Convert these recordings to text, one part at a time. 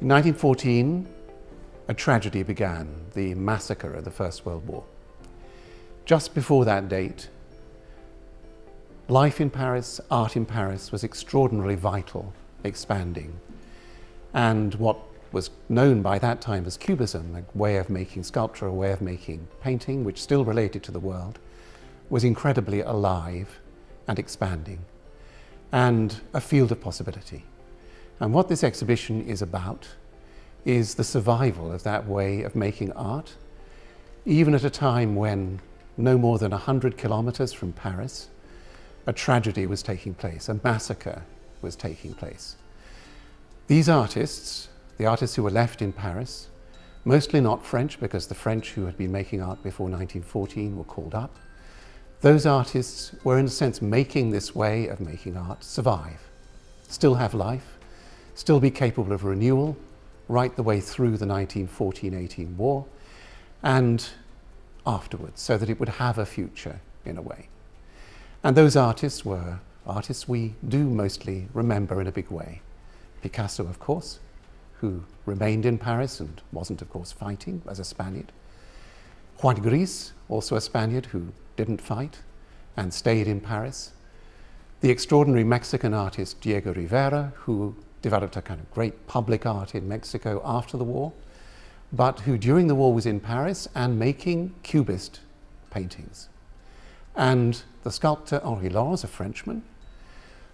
In 1914, a tragedy began, the massacre of the First World War. Just before that date, life in Paris, art in Paris was extraordinarily vital, expanding. And what was known by that time as Cubism, a way of making sculpture, a way of making painting, which still related to the world, was incredibly alive and expanding, and a field of possibility. And what this exhibition is about is the survival of that way of making art, even at a time when no more than 100 kilometers from Paris, a tragedy was taking place, a massacre was taking place. These artists, the artists who were left in Paris, mostly not French, because the French who had been making art before 1914 were called up, those artists were in a sense making this way of making art survive, still have life, still be capable of renewal right the way through the 1914-18 war and afterwards, so that it would have a future in a way. And those artists were artists we do mostly remember in a big way. Picasso, of course, who remained in Paris and wasn't, of course, fighting as a Spaniard. Juan Gris, also a Spaniard who didn't fight and stayed in Paris. The extraordinary Mexican artist Diego Rivera, who developed a kind of great public art in Mexico after the war, but who during the war was in Paris and making Cubist paintings. And the sculptor Henri Lors, a Frenchman,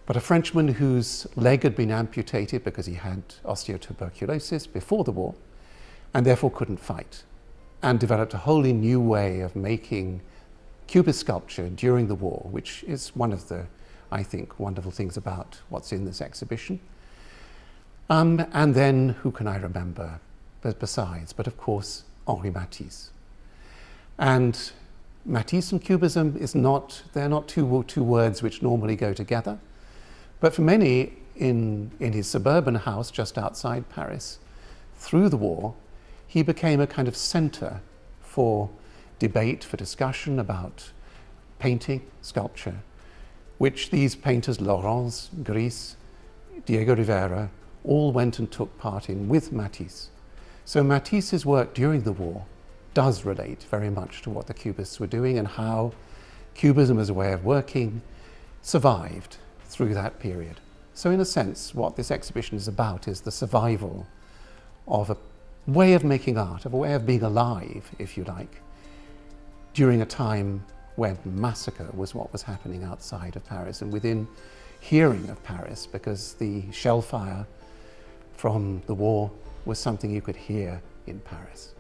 but a Frenchman whose leg had been amputated because he had osteotuberculosis before the war and therefore couldn't fight, and developed a wholly new way of making Cubist sculpture during the war, which is one of the, I think, wonderful things about what's in this exhibition. And then, who can I remember besides, but of course, Henri Matisse. And Matisse and Cubism is not, they're not two words which normally go together. But for many, in his suburban house just outside Paris, through the war, he became a kind of center for debate, for discussion about painting, sculpture, which these painters, Laurence, Gris, Diego Rivera, all went and took part in with Matisse. So Matisse's work during the war does relate very much to what the Cubists were doing and how Cubism as a way of working survived through that period. So in a sense, what this exhibition is about is the survival of a way of making art, of a way of being alive, if you like, during a time when massacre was what was happening outside of Paris and within hearing of Paris, because the shell fire from the war was something you could hear in Paris.